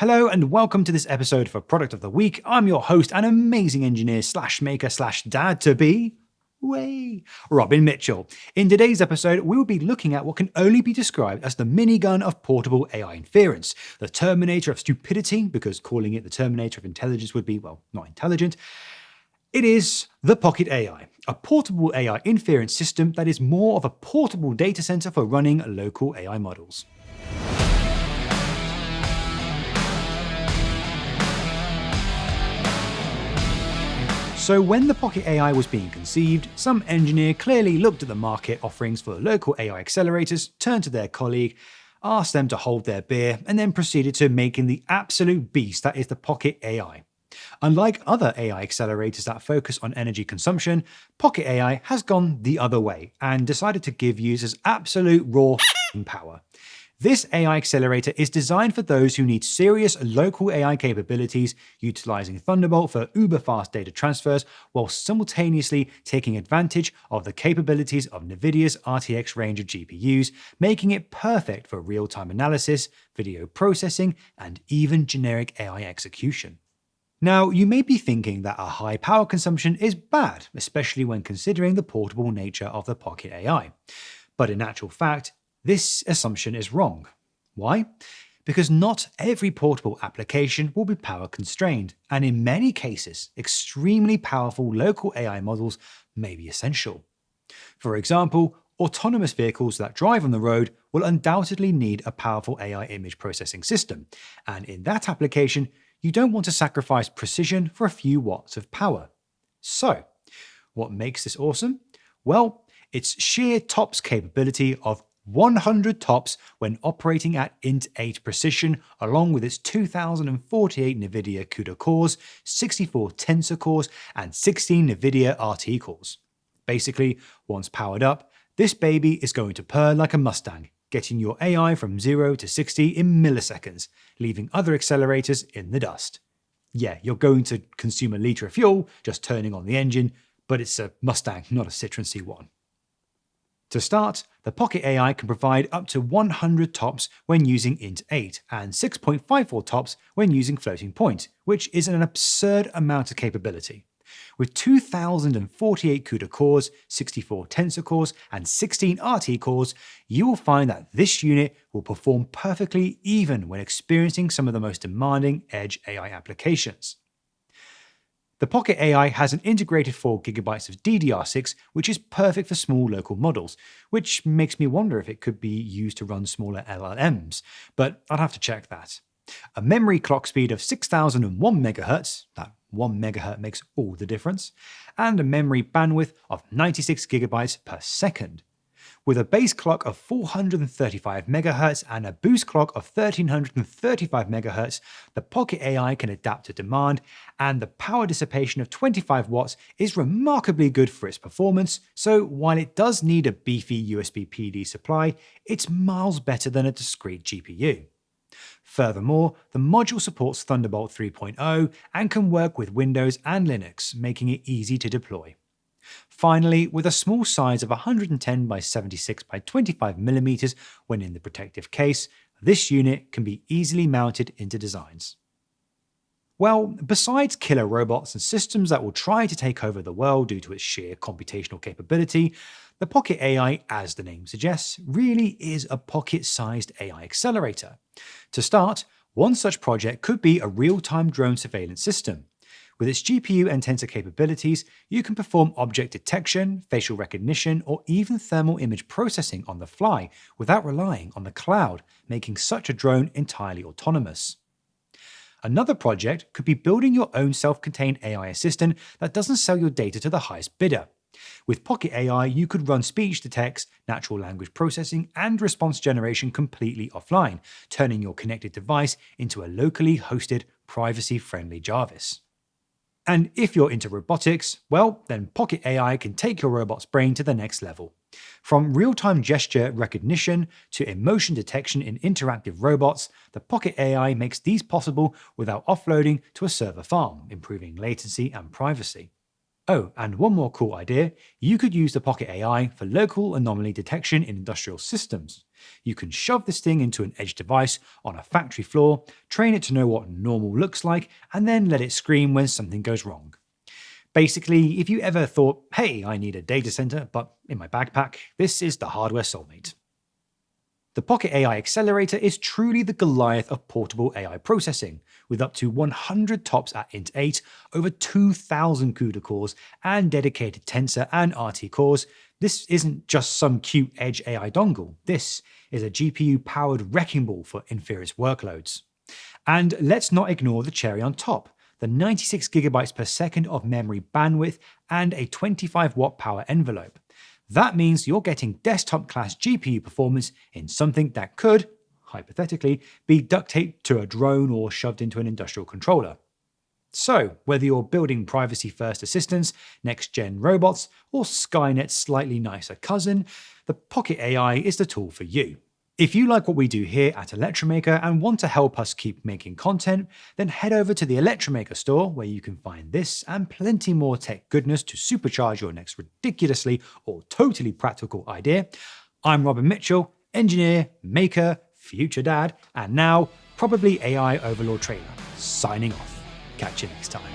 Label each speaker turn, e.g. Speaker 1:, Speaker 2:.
Speaker 1: Hello and welcome to this episode for Product of the Week. I'm your host and amazing engineer slash maker slash dad to be, Robin Mitchell. In today's episode, we will be looking at what can only be described as the minigun of portable AI inference, the Terminator of stupidity, because calling it the Terminator of intelligence would be, well, not intelligent. It is the Pocket AI, a portable AI inference system that is more of a portable data center for running local AI models. So when the Pocket AI was being conceived, some engineer clearly looked at the market offerings for local AI accelerators, turned to their colleague, asked them to hold their beer, and then proceeded to making the absolute beast that is the Pocket AI. Unlike other AI accelerators that focus on energy consumption, Pocket AI has gone the other way and decided to give users absolute raw power. This AI accelerator is designed for those who need serious local AI capabilities, utilizing Thunderbolt for uber-fast data transfers while simultaneously taking advantage of the capabilities of Nvidia's RTX range of GPUs, making it perfect for real-time analysis, video processing, and even generic AI execution. Now, you may be thinking that a high power consumption is bad, especially when considering the portable nature of the Pocket AI. But in actual fact, this assumption is wrong. Why? Because not every portable application will be power constrained, and in many cases, extremely powerful local AI models may be essential. For example, autonomous vehicles that drive on the road will undoubtedly need a powerful AI image processing system, and in that application, you don't want to sacrifice precision for a few watts of power. So, what makes this awesome? Well, its sheer TOPS capability of 100 TOPS when operating at int8 precision, along with its 2048 Nvidia CUDA cores, 64 Tensor cores, and 16 Nvidia RT cores. Basically, once powered up, this baby is going to purr like a Mustang, getting your AI from 0 to 60 in milliseconds, leaving other accelerators in the dust. Yeah, you're going to consume a litre of fuel just turning on the engine, but it's a Mustang, not a Citroen C1. To start, the Pocket AI can provide up to 100 TOPS when using int8 and 6.54 TOPS when using floating point, which is an absurd amount of capability. With 2048 CUDA cores, 64 Tensor cores, and 16 RT cores, you will find that this unit will perform perfectly even when experiencing some of the most demanding edge AI applications. The Pocket AI has an integrated 4GB of DDR6, which is perfect for small local models, which makes me wonder if it could be used to run smaller LLMs, but I'd have to check that. A memory clock speed of 6001 MHz, that 1 MHz makes all the difference, and a memory bandwidth of 96 GB per second. With a base clock of 435 MHz and a boost clock of 1335 MHz, the Pocket AI can adapt to demand, and the power dissipation of 25 watts is remarkably good for its performance, so while it does need a beefy USB PD supply, it's miles better than a discrete GPU. Furthermore, the module supports Thunderbolt 3.0 and can work with Windows and Linux, making it easy to deploy. Finally, with a small size of 110 by 76 by 25 mm when in the protective case, this unit can be easily mounted into designs. Well, besides killer robots and systems that will try to take over the world due to its sheer computational capability, the Pocket AI, as the name suggests, really is a pocket-sized AI accelerator. To start, one such project could be a real-time drone surveillance system. With its GPU and Tensor capabilities, you can perform object detection, facial recognition, or even thermal image processing on the fly without relying on the cloud, making such a drone entirely autonomous. Another project could be building your own self-contained AI assistant that doesn't sell your data to the highest bidder. With Pocket AI, you could run speech-to-text, natural language processing, and response generation completely offline, turning your connected device into a locally hosted, privacy-friendly Jarvis. And if you're into robotics, well, then Pocket AI can take your robot's brain to the next level. From real-time gesture recognition to emotion detection in interactive robots, the Pocket AI makes these possible without offloading to a server farm, improving latency and privacy. Oh, and one more cool idea, you could use the Pocket AI for local anomaly detection in industrial systems. You can shove this thing into an edge device on a factory floor, train it to know what normal looks like, and then let it scream when something goes wrong. Basically, if you ever thought, hey, I need a data center, but in my backpack, this is the hardware soulmate. The Pocket AI Accelerator is truly the Goliath of portable AI processing, with up to 100 TOPS at Int 8, over 2,000 CUDA cores, and dedicated Tensor and RT cores. This isn't just some cute edge AI dongle. This is a GPU-powered wrecking ball for inference workloads. And let's not ignore the cherry on top, the 96 GB per second of memory bandwidth and a 25-watt power envelope. That means you're getting desktop-class GPU performance in something that could, hypothetically, be duct taped to a drone or shoved into an industrial controller. So, whether you're building privacy-first assistants, next-gen robots, or Skynet's slightly nicer cousin, the Pocket AI is the tool for you. If you like what we do here at Electromaker and want to help us keep making content, then head over to the Electromaker store where you can find this and plenty more tech goodness to supercharge your next ridiculously or totally practical idea. I'm Robin Mitchell, engineer, maker, future dad, and now probably AI overlord trainer, signing off. Catch you next time.